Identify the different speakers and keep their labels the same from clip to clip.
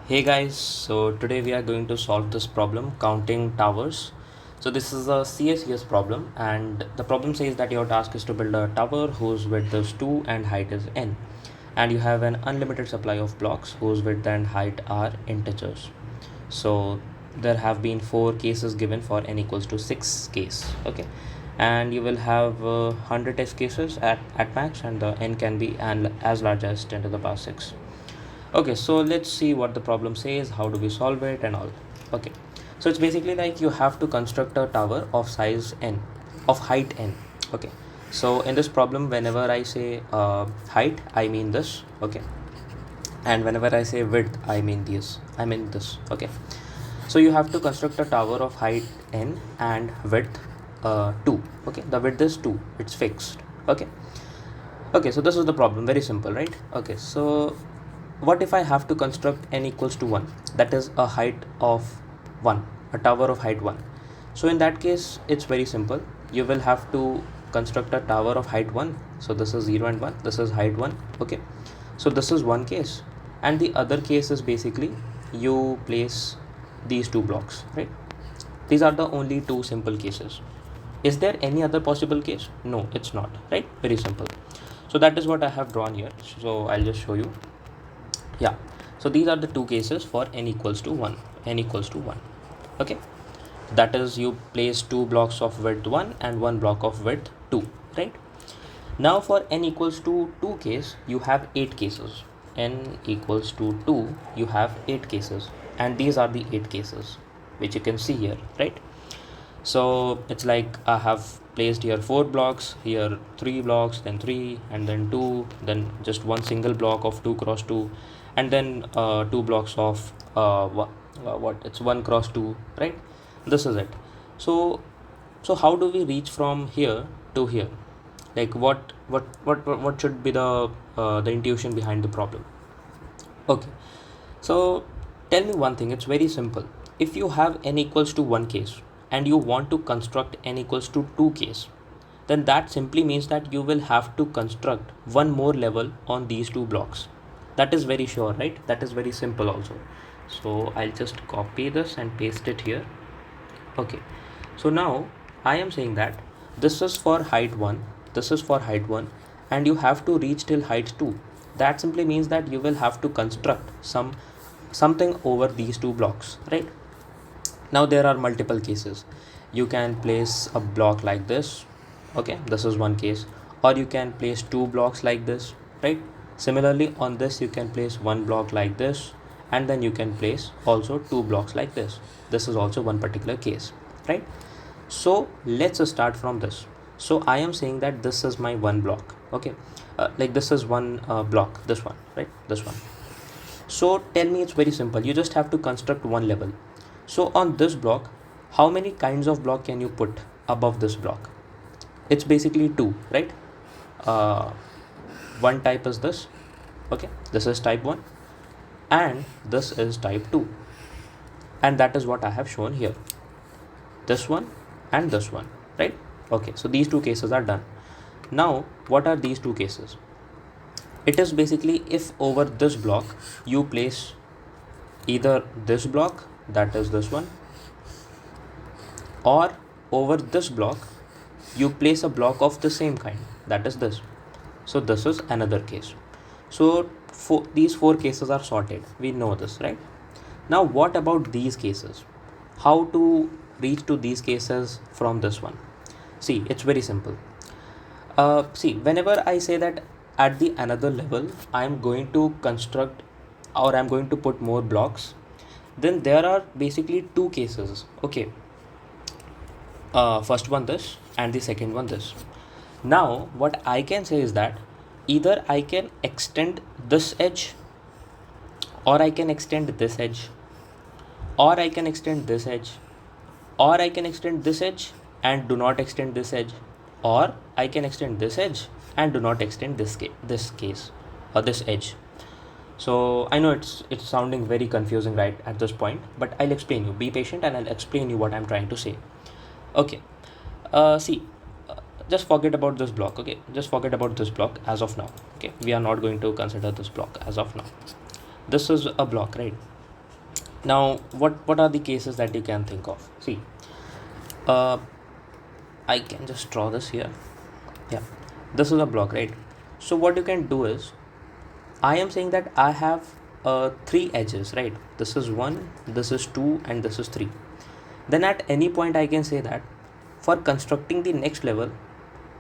Speaker 1: Hey guys, so today we are going to solve this problem counting towers. So this is a CSES problem, and the problem says that your task is to build a tower whose width is 2 and height is n, and you have an unlimited supply of blocks whose width and height are integers. So there have been 4 cases given for n equals to 6 case, okay, and you will have 100 test cases at max, and the n can be as large as 10 to the power 6. Okay, so let's see what the problem says, how do we solve it and all. Okay, so it's basically like you have to construct a tower of size n, of height n. Okay, so in this problem, whenever I say height, I mean this. Okay, and whenever I say width, I mean this. Okay, so you have to construct a tower of height n and width 2. Okay, the width is 2, it's fixed. Okay, so this is the problem, very simple, right? Okay, so what if I have to construct n equals to 1, that is a height of 1, a tower of height 1? So in that case, it's very simple. You will have to construct a tower of height 1. So this is 0 and 1, this is height 1. Okay, so this is one case, and the other case is basically you place these two blocks, right? These are the only two simple cases. Is there any other possible case? No, it's not, right? Very simple. So that is what I have drawn here. So I'll just show you. Yeah, so these are the two cases for n equals to 1. Okay, that is, you place two blocks of width 1 and one block of width 2, right? Now for n equals to 2 case, you have 8 cases. N equals to 2, you have 8 cases, and these are the 8 cases which you can see here, right? So it's like I have placed here 4 blocks, here 3 blocks, then 3, and then 2, then just one single block of 2 cross 2, and then 2 blocks of what it's 1 cross 2, right? This is it. So how do we reach from here to here? Like what should be the intuition behind the problem? Okay, so tell me one thing, it's very simple. If you have n equals to 1 case and you want to construct n equals to 2 case, then that simply means that you will have to construct one more level on these two blocks. That is very sure, right? That is very simple also. So I'll just copy this and paste it here. Okay, so now I am saying that this is for height 1, this is for height 1, and you have to reach till height 2. That simply means that you will have to construct something over these two blocks, right? Now there are multiple cases. You can place a block like this. Okay, this is one case, or you can place two blocks like this, right? Similarly, on this you can place one block like this, and then you can place also two blocks like this. This is also one particular case, right? So let's start from this. So I am saying that this is my one block. Okay, like this is one block, this one, right? This one. So tell me, it's very simple. You just have to construct one level. So on this block, how many kinds of block can you put above this block? It's basically two, right? uh, One type is this. Okay, this is type 1, and this is type 2, and that is what I have shown here, this one and this one, right? Okay, so these two cases are done. Now what are these two cases? It is basically if over this block you place either this block, that is this one, or over this block you place a block of the same kind, that is this. So this is another case. So these 4 cases are sorted, we know this, right? Now what about these cases? How to reach to these cases from this one? See, it's very simple. See, whenever I say that at the another level I am going to construct, or I'm going to put more blocks, then there are basically 2 cases. Okay, first one this, and the second one this. Now what I can say is that either I can extend this edge, or I can extend this edge, or I can extend this edge, or I can extend this edge and do not extend this edge, or I can extend this edge and do not extend this case, or this edge. So I know it's sounding very confusing right at this point, but I'll explain you. Be patient and I'll explain you what I'm trying to say. Okay, see, just forget about this block. Okay, just forget about this block as of now. Okay, we are not going to consider this block as of now. This is a block, right? Now what are the cases that you can think of? See, uh, I can just draw this here. Yeah, this is a block, right? So what you can do is, I am saying that I have three edges, right? This is 1, this is 2, and this is 3. Then at any point I can say that for constructing the next level,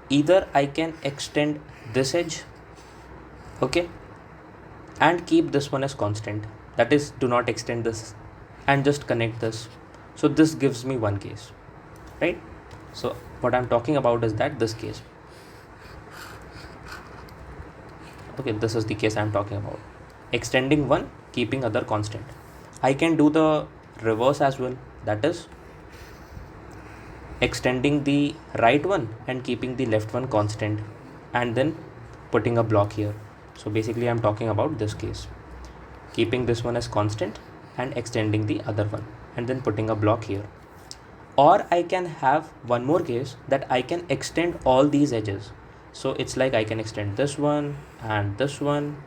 Speaker 1: either I can extend this edge, okay, and keep this one as constant, that is, do not extend this, and just connect this. So this gives me one case, right? So what I'm talking about is that this case, okay, this is the case I'm talking about, extending one, keeping other constant. I can do the reverse as well, that is extending the right one and keeping the left one constant, and then putting a block here. So basically I'm talking about this case, keeping this one as constant and extending the other one, and then putting a block here. Or I can have one more case, that I can extend all these edges. So it's like I can extend this one and this one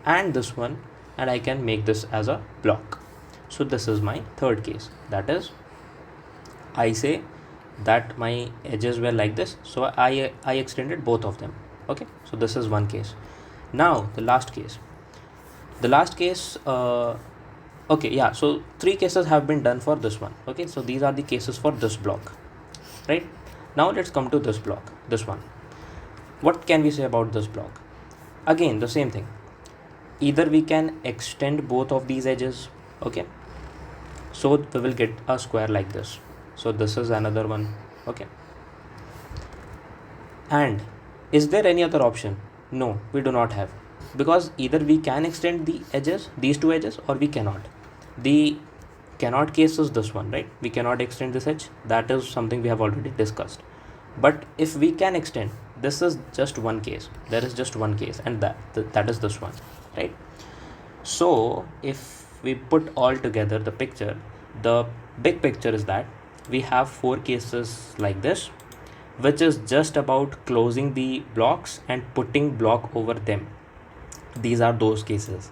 Speaker 1: and this one, and I can make this as a block. So this is my third case, that is, I say that my edges were like this, so I extended both of them. Okay, so this is one case. Now the last case, okay, yeah, so three cases have been done for this one. Okay, so these are the cases for this block, right? Now let's come to this block, this one. What can we say about this block? Again, the same thing, either we can extend both of these edges, okay, so we will get a square like this. So this is another one, okay. And is there any other option? No, we do not have, because either we can extend the edges, these two edges, or we cannot. The cannot case is this one, right? We cannot extend this edge, that is something we have already discussed. But if we can extend, this is just one case, there is just one case, and that is this one, right? So if we put all together the picture, the big picture is that we have four cases like this, which is just about closing the blocks and putting block over them. These are those cases,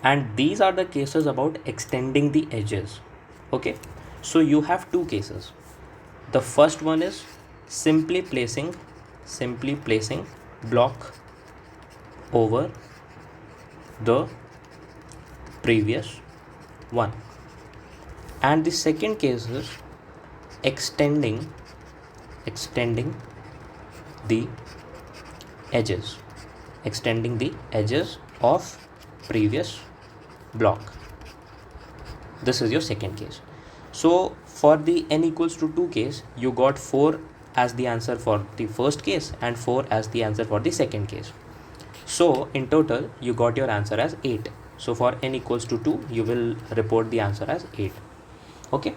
Speaker 1: and these are the cases about extending the edges. Okay, so you have two cases. The first one is simply placing block over the previous one, and the second case is extending the edges, of previous block. This is your second case. So for the n equals to 2 case, you got 4 as the answer for the first case and 4 as the answer for the second case. So in total you got your answer as 8. So for n equals to 2, you will report the answer as 8. Okay,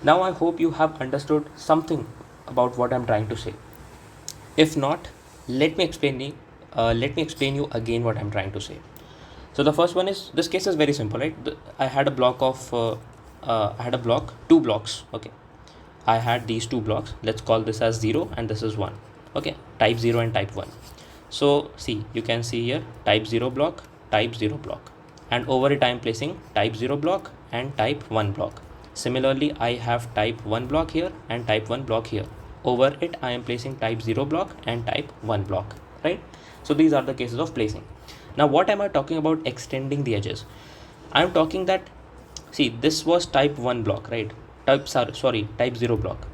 Speaker 1: now I hope you have understood something about what I'm trying to say. If not, let me explain you again what I'm trying to say. So the first one is, this case is very simple, right? I had a block of two blocks. Okay, I had these two blocks. Let's call this as 0 and this is 1. Okay, type 0 and type 1. So see, you can see here type 0 block, and over it I am placing type 0 block and type 1 block. Similarly, I have type 1 block here and type 1 block here. Over it I am placing type 0 block and type 1 block, right? So these are the cases of placing. Now what am I talking about extending the edges? I am talking that, see, this was type 1 block, right? Type 0 block,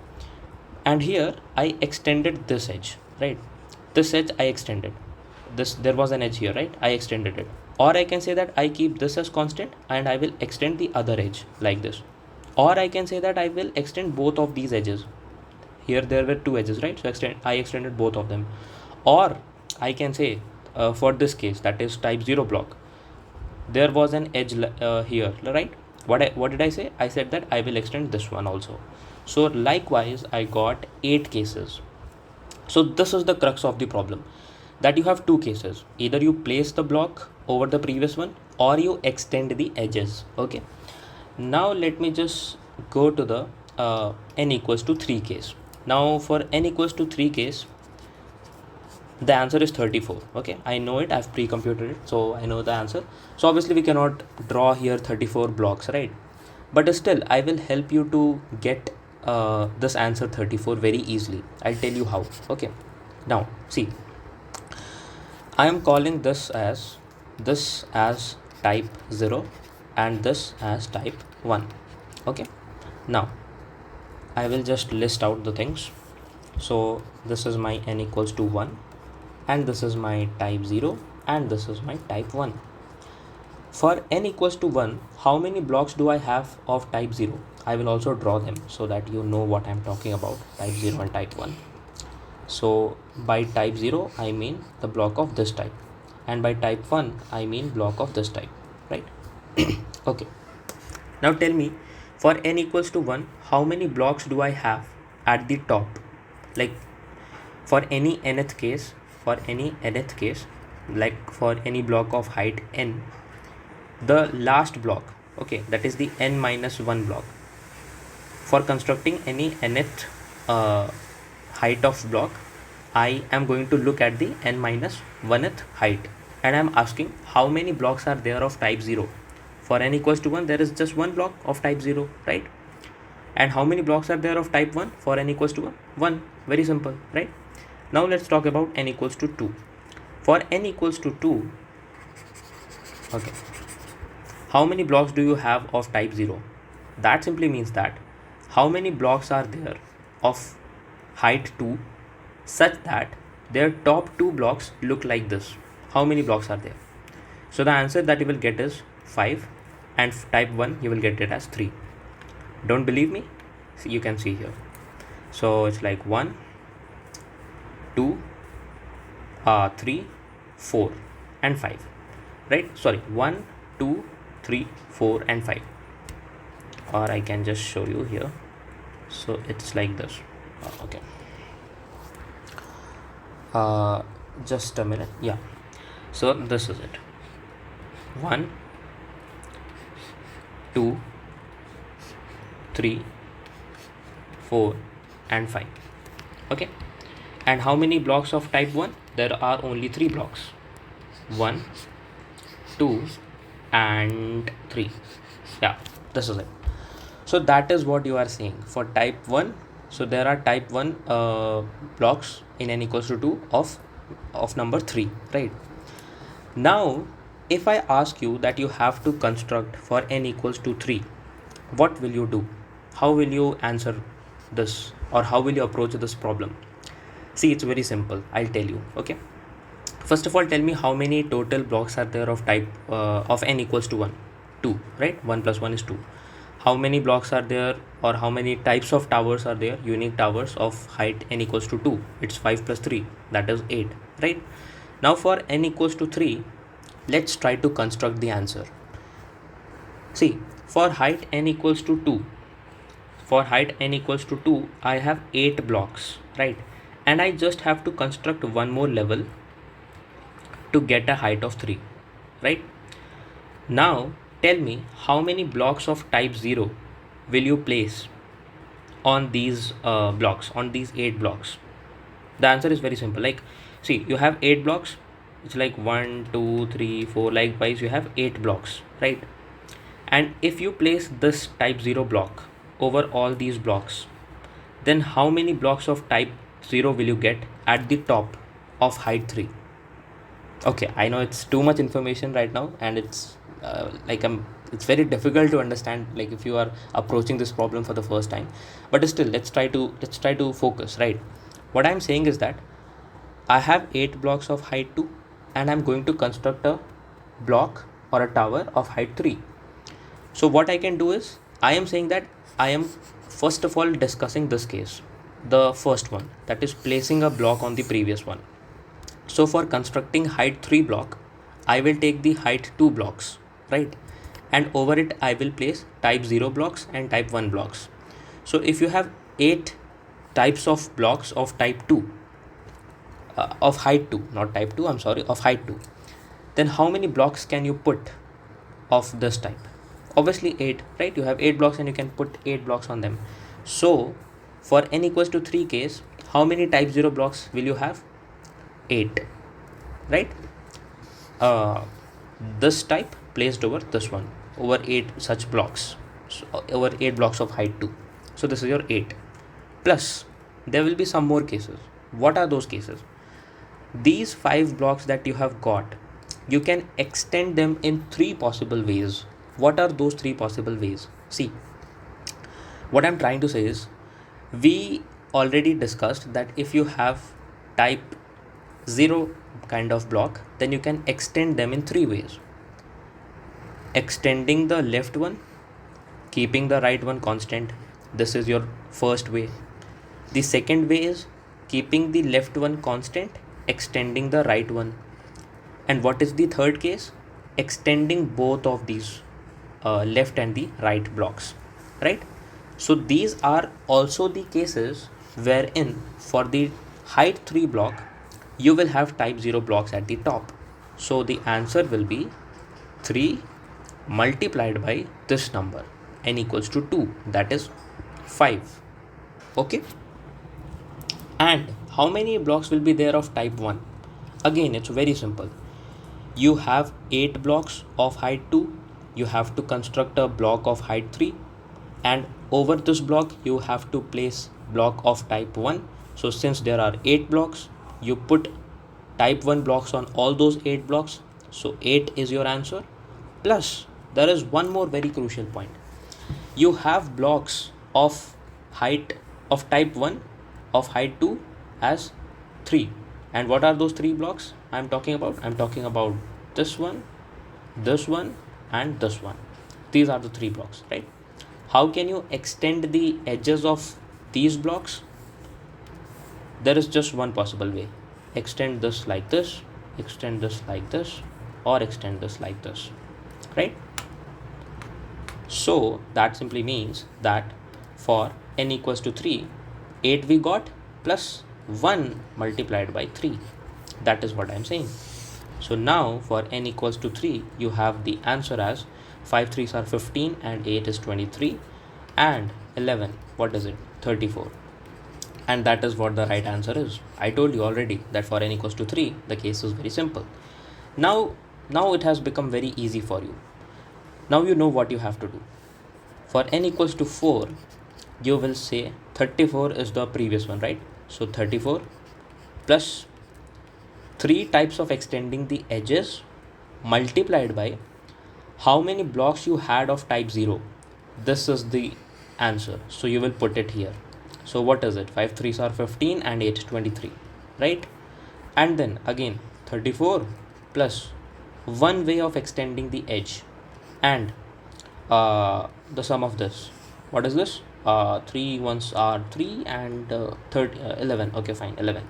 Speaker 1: and here I extended this edge, right? This edge I extended. There was an edge here, right? I extended it. Or I can say that I keep this as constant and I will extend the other edge like this. Or I can say that I will extend both of these edges. Here there were two edges, right? So I extended both of them. Or I can say for this case, that is type 0 block, there was an edge here, right? What did I say? I said that I will extend this one also. So likewise I got 8 cases. So this is the crux of the problem, that you have two cases. Either you place the block over the previous one or you extend the edges. Okay, now let me just go to the n equals to 3 case. Now for n equals to 3 case, the answer is 34. Okay, I know it, I've pre-computed it, so I know the answer. So obviously we cannot draw here 34 blocks, right? but still I will help you to get this answer 34 very easily. I'll tell you how. Okay, now see, I am calling this as type 0 and this as type 1. Okay, now I will just list out the things. So this is my n equals to 1, and this is my type 0, and this is my type 1. For n equals to 1, how many blocks do I have of type 0? I will also draw them so that you know what I am talking about, type 0 and type 1. So by type 0 I mean the block of this type, and by type 1 I mean block of this type, right? Okay, now tell me, for n equals to 1, how many blocks do I have at the top? Like for any nth case, like for any block of height n, the last block, okay, that is the n minus 1 block. For constructing any nth height of block, I am going to look at the n minus 1th height, and I am asking how many blocks are there of type 0. For n equals to 1, there is just one block of type 0, right? And how many blocks are there of type 1 for n equals to 1? 1. Very simple, right? Now let's talk about n equals to 2. For n equals to 2, okay, how many blocks do you have of type 0? That simply means that how many blocks are there of height 2 such that their top two blocks look like this. How many blocks are there? So the answer that you will get is 5, and type 1 you will get it as 3. Don't believe me? So you can see here. So it's like 1, 2, 3, 4 and 5, right? Sorry, 1, 2, 3, 4 and 5, or I can just show you here. So it's like this. Okay, just a minute. Yeah, so this is it. 1, 2, 3, 4 and 5. Okay, and how many blocks of type 1? There are only 3 blocks. 1, 2 and 3. Yeah, this is it. So that is what you are saying for type 1. So there are type 1 blocks in n equals to 2 of number 3, right? Now if I ask you that you have to construct for n equals to 3, what will you do? How will you answer this, or how will you approach this problem? See, it's very simple. I'll tell you. Okay, first of all, tell me how many total blocks are there of type of n equals to 1? 2, right? 1 plus 1 is 2. How many blocks are there, or how many types of towers are there, unique towers of height n equals to 2? It's 5 plus 3, that is 8, right? Now for n equals to 3, let's try to construct the answer. See, for height n equals to 2, I have 8 blocks, right? And I just have to construct one more level to get a height of 3, right? Now tell me, how many blocks of type 0 will you place on these blocks, on these 8 blocks? The answer is very simple. Like, see, you have 8 blocks. It's like 1, 2, 3, 4. Likewise, you have 8 blocks, right? And if you place this type 0 block over all these blocks, then how many blocks of type 0 will you get at the top of height 3? Okay, I know it's too much information right now, and it's it's very difficult to understand, like if you are approaching this problem for the first time. But still, let's try to focus, right? What I'm saying is that I have 8 blocks of height 2, and I'm going to construct a block or a tower of height 3. So what I can do is, I am saying that I am first of all discussing this case, the first one, that is placing a block on the previous one. So for constructing height 3 block, I will take the height 2 blocks, right? And over it I will place type 0 blocks and type 1 blocks. So if you have 8 types of blocks of type 2, of height 2, not type 2, I'm sorry, of height 2, then how many blocks can you put of this type? Obviously 8, right? You have 8 blocks and you can put 8 blocks on them. So for n equals to 3 case, how many type 0 blocks will you have? 8, right? This type placed over this one, over 8 such blocks, so, over 8 blocks of height 2. So this is your 8. Plus, there will be some more cases. What are those cases? These 5 blocks that you have got, you can extend them in 3 possible ways. What are those 3 possible ways? See, what I'm trying to say is, we already discussed that if you have type 0 kind of block, then you can extend them in 3 ways. Extending the left one, keeping the right one constant. This is your first way. The second way is keeping the left one constant, extending the right one. And what is the third case? Extending both of these left and the right blocks, right? So these are also the cases wherein for the height 3 block, you will have type 0 blocks at the top. So the answer will be 3 multiplied by this number, n equals to 2, that is 5. Okay. And how many blocks will be there of type 1? Again, it's very simple. You have 8 blocks of height 2. You have to construct a block of height 3. And over this block, you have to place block of type 1. So since there are 8 blocks, you put type 1 blocks on all those 8 blocks. So 8 is your answer. Plus, there is one more very crucial point. You have blocks of height of type 1 of height 2 as 3. And what are those 3 blocks I'm talking about? I'm talking about this one, and this one. These are the 3 blocks, right? How can you extend the edges of these blocks? There is just one possible way. Extend this like this, extend this like this, or extend this like this, right? So that simply means that for n equals to 3, 8 we got plus 1 multiplied by 3. That is what I am saying. So now for n equals to 3, you have the answer as 5 3s are 15 and 8 is 23 and 11, what is it? 34. And that is what the right answer is. I told you already that for n equals to 3, the case is very simple. Now it has become very easy for you. Now you know what you have to do. For n equals to 4, you will say 34 is the previous one, right? So 34 plus 3 types of extending the edges multiplied by how many blocks you had of type 0. This is the answer. So you will put it here. So what is it? 5 3s are 15 and 8 23, right? And then again 34 plus one way of extending the edge and the sum of this. What is this? 3 ones are 3 and 11. Okay, fine, 11.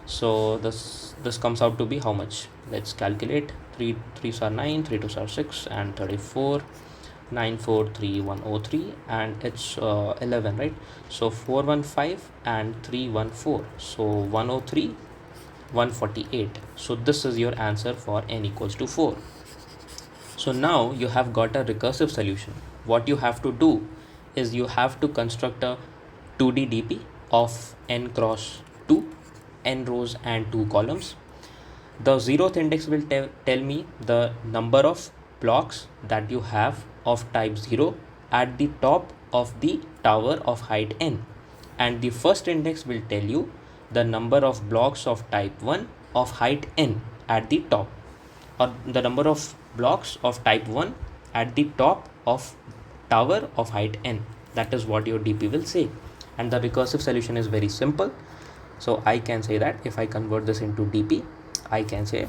Speaker 1: So this comes out to be how much? Let's calculate. 3 3s are 9, 3 2s are 6 and 34. 943103 and it's 11, right? So 415 and 314, so 103 148. So this is your answer for n equals to 4. So now you have got a recursive solution. What you have to do is you have to construct a 2D DP of n cross 2, n rows and 2 columns. The 0th index will tell me the number of blocks that you have of type 0 at the top of the tower of height n, and the first index will tell you the number of blocks of type 1 of height n at the top, or the number of blocks of type 1 at the top of tower of height n. That is what your DP will say, and the recursive solution is very simple. So I can say that if I convert this into DP, I can say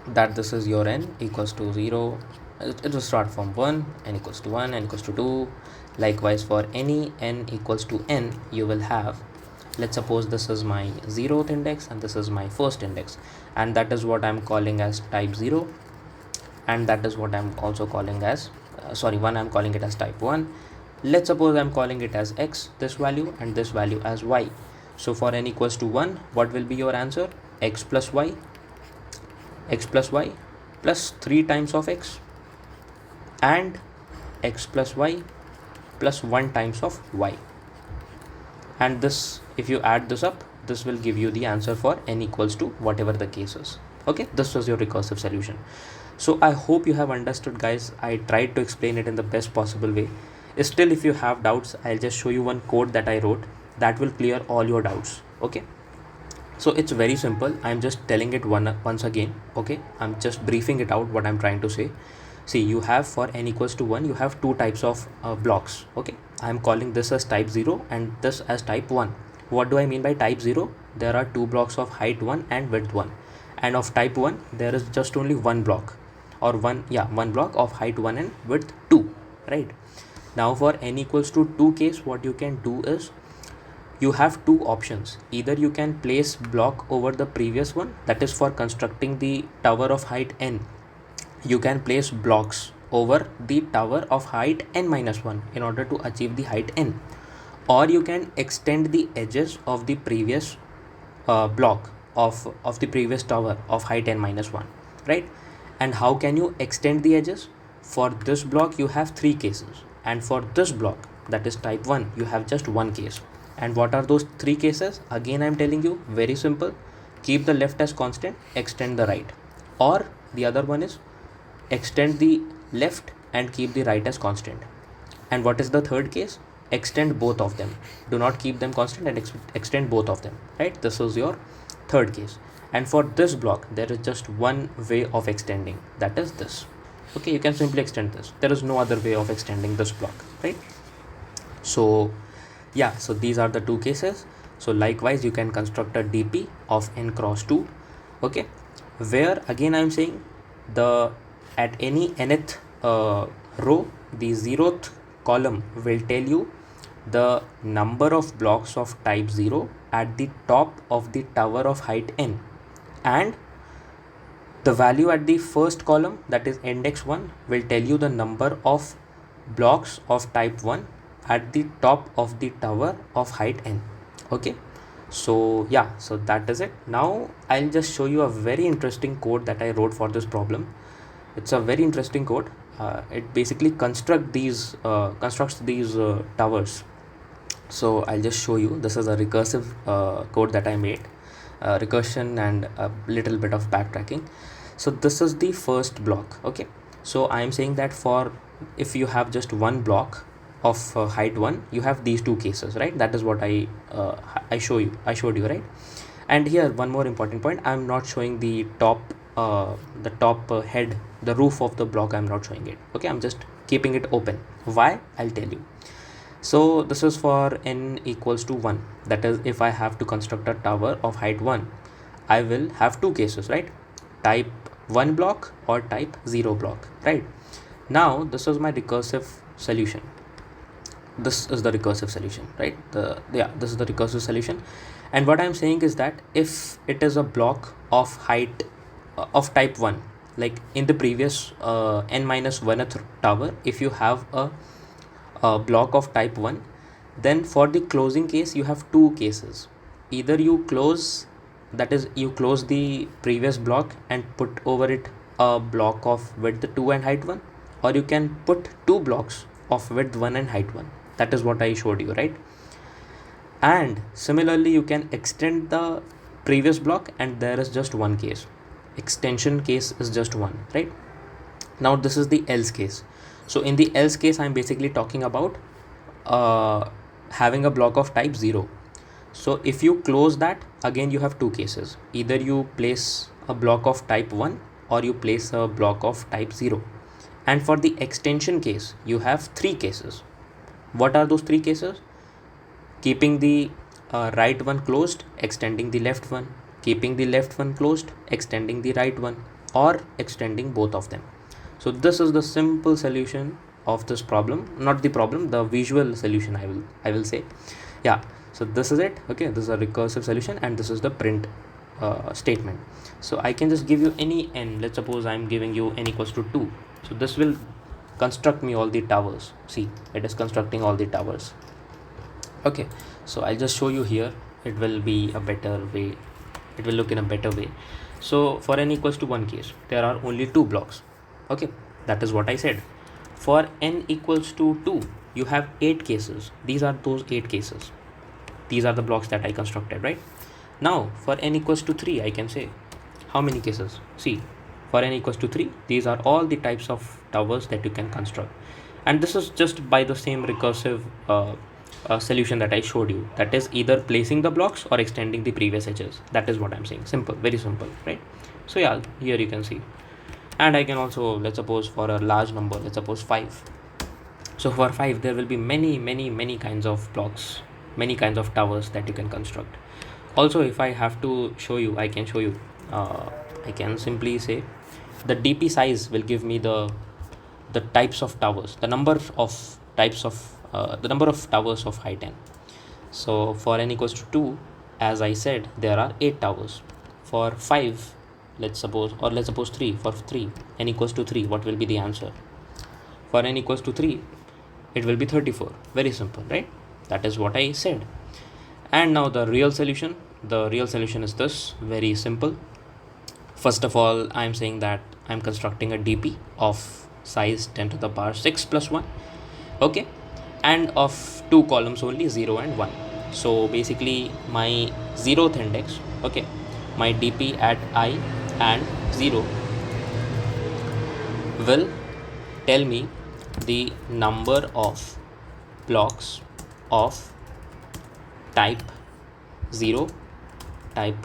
Speaker 1: that this is your n equals to 0. It will start from 1, n equals to 1, n equals to 2. Likewise, for any n equals to n, you will have, let's suppose this is my 0th index and this is my first index, and that is what I'm calling as type 0, and that is what I'm also calling as one, I'm calling it as type 1. Let's suppose I'm calling it as x, this value, and this value as y. So for n equals to 1, what will be your answer? X plus y plus 3 times of x and x plus y plus 1 times of y. And this, if you add this up, this will give you the answer for n equals to whatever the case is. Okay, this was your recursive solution. So I hope you have understood, guys. I tried to explain it in the best possible way. Still, if you have doubts, I'll just show you one code that I wrote that will clear all your doubts. Okay, so it's very simple. I'm just telling it once again. Okay, I'm just briefing it out what I'm trying to say. See, you have for n equals to 1, you have two types of blocks. Okay, I'm calling this as type 0 and this as type 1. What do I mean by type 0? There are two blocks of height 1 and width 1, and of type 1 there is just only one block, or one block of height 1 and width 2, right? Now for n equals to 2 case, what you can do is you have two options. Either you can place block over the previous one, that is for constructing the tower of height n. You can place blocks over the tower of height n minus 1 in order to achieve the height n, or you can extend the edges of the previous block of the previous tower of height n minus 1, right? And how can you extend the edges? For this block you have three cases, and for this block, that is type 1, you have just one case. And what are those three cases? Again, I'm telling you, very simple. Keep the left as constant, extend the right. Or the other one is extend the left and keep the right as constant. And what is the third case? Extend both of them. Do not keep them constant and extend both of them, right? This is your third case. And for this block, there is just one way of extending, that is this. Okay, you can simply extend this. There is no other way of extending this block, right? So yeah, so these are the two cases. So likewise, you can construct a dp of n cross 2. Okay, where again I'm saying the at any nth row, the 0th column will tell you the number of blocks of type 0 at the top of the tower of height n, and the value at the first column, that is index 1, will tell you the number of blocks of type 1 at the top of the tower of height n. Okay, so yeah, so that is it. Now I'll just show you a very interesting code that I wrote for this problem. It's a very interesting code. It basically constructs these towers. So I'll just show you. This is a recursive code that I made, recursion and a little bit of backtracking. So this is the first block. Okay, so I am saying that for if you have just one block of height 1, you have these two cases, right? That is what I showed you, right? And here one more important point, I'm not showing the top head, the roof of the block. I'm not showing it. Okay, I'm just keeping it open. Why? I'll tell you. So this is for n equals to 1, that is if I have to construct a tower of height 1, I will have two cases, right? Type 1 block or type 0 block, right? Now this is my recursive solution. This is the recursive solution, right? This is the recursive solution. And what I'm saying is that if it is a block of height of type 1, like in the previous n minus 1th tower, if you have a block of type 1, then for the closing case you have two cases. Either you close, that is you close the previous block and put over it a block of width 2 and height 1, or you can put two blocks of width 1 and height 1. That is what I showed you, right? And similarly, you can extend the previous block, and there is just one case. Extension case is just one, right? Now this is the else case. So in the else case, I'm basically talking about having a block of type 0. So if you close that, again you have two cases. Either you place a block of type 1 or you place a block of type 0. And for the extension case, you have three cases. What are those three cases? Keeping the right one closed, extending the left one. Keeping the left one closed, extending the right one, or extending both of them. So this is the simple solution of this problem. Not the problem, the visual solution, I will say. Yeah, so this is it. Okay, this is a recursive solution, and this is the print statement. So I can just give you any n. Let's suppose I'm giving you n equals to 2. So this will construct me all the towers. See, it is constructing all the towers. Okay, so I'll just show you here. It will be a better way. It will look in a better way. So for n equals to 1 case, there are only two blocks. Okay, that is what I said. For n equals to 2, you have 8 cases. These are those 8 cases. These are the blocks that I constructed, right? Now for n equals to 3, I can say how many cases? See, for n equals to 3, these are all the types of towers that you can construct. And this is just by the same recursive solution that I showed you, that is either placing the blocks or extending the previous edges. That is what I'm saying. Simple, very simple, right? So yeah, here you can see. And I can also, let's suppose for a large number, let's suppose 5. So for 5 there will be many kinds of blocks, many kinds of towers that you can construct. Also, if I have to show you, I can show you. I can simply say the dp size will give me the types of towers, the number of types of the number of towers of height n. So for n equals to 2, as I said, there are 8 towers. For 5, let's suppose 3. For 3, n equals to 3, what will be the answer? For n equals to 3, it will be 34. Very simple, right? That is what I said. And now the real solution. The real solution is this, very simple. First of all, I'm saying that I'm constructing a dp of size 10 to the power 6 plus 1, okay, and of 2 columns only, 0 and 1. So basically my 0th index, okay, my dp at I and 0 will tell me the number of blocks of type 0 at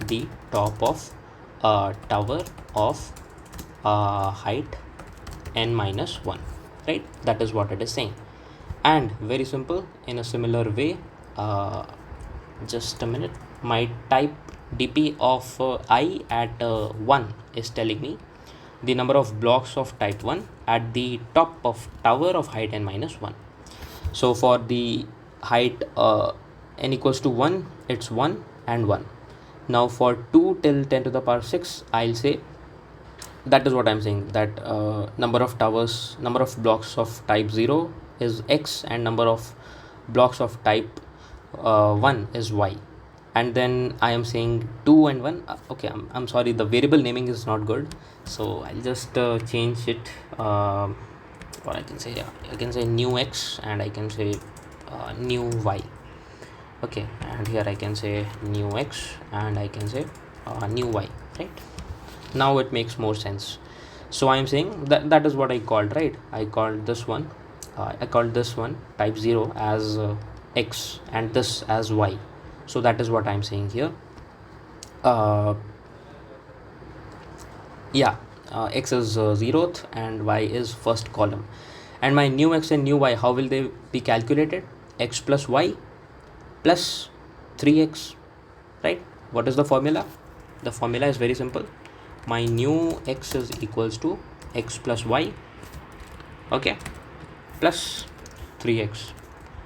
Speaker 1: the top of a tower of height n minus 1, right? That is what it is saying. And very simple, in a similar way, just a minute, my type dp of I at 1 is telling me the number of blocks of type 1 at the top of tower of height n minus 1. So for the height n equals to 1, it's 1 and 1. Now for 2 till 10 to the power 6, I'll say, that is what I'm saying, that number of blocks of type 0 is x and number of blocks of type 1 is y. And then I am saying 2 and 1. Okay, I'm sorry, the variable naming is not good, so I'll just change it. What I can say, yeah, I can say new x and I can say new y. Okay, and here I can say new x and I can say new y, right? Now it makes more sense. So I'm saying that is what I called, right? I called this one type 0 as x and this as y. So that is what I'm saying here. X is 0th and y is first column. And my new x and new y, how will they be calculated? X plus y plus 3x, right? What is the formula? The formula is very simple. My new x is equals to x plus y, okay, plus 3x.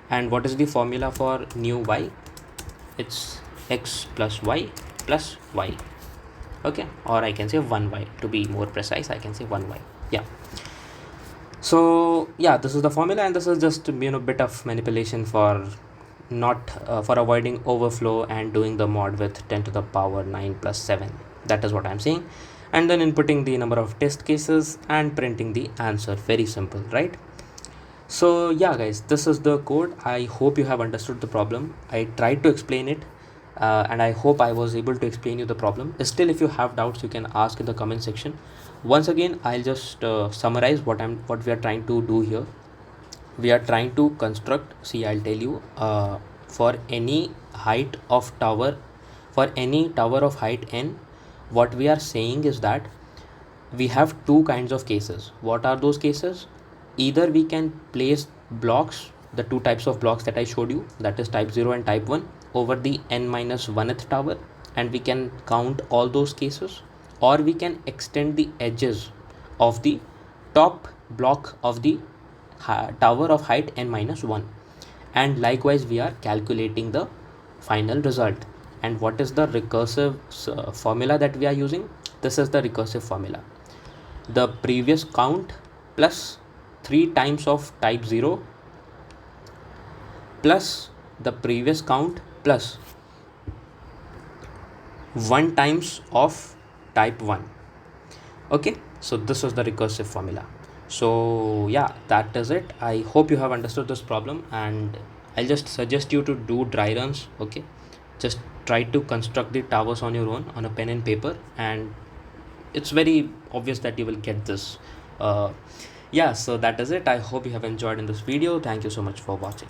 Speaker 1: And what is the formula for new y? It's x plus y plus y, okay, or I can say 1y, to be more precise, I can say 1y. Yeah, so yeah, this is the formula, and this is just bit of manipulation for not for avoiding overflow and doing the mod with 10 to the power 9 plus 7. That is what I'm saying. And then inputting the number of test cases and printing the answer. Very simple, right? So yeah guys, this is the code. I hope you have understood the problem. I tried to explain it, and I hope I was able to explain you the problem. Still, if you have doubts, you can ask in the comment section. Once again, I'll just summarize what we are trying to do here. We are trying to construct, see, I'll tell you, for any height of tower, for any tower of height n, what we are saying is that we have two kinds of cases. What are those cases? Either we can place blocks, the two types of blocks that I showed you, that is type 0 and type 1, over the n minus 1th tower, and we can count all those cases, or we can extend the edges of the top block of the tower of height n minus 1, and likewise we are calculating the final result. And what is the recursive formula that we are using? This is the recursive formula: the previous count plus 3 times of type 0 plus the previous count plus 1 times of type 1. Okay, so this is the recursive formula. So yeah, that is it. I hope you have understood this problem, and I'll just suggest you to do dry runs. Okay, just try to construct the towers on your own on a pen and paper, and it's very obvious that you will get this. Yeah, so that is it. I hope you have enjoyed in this video. Thank you so much for watching.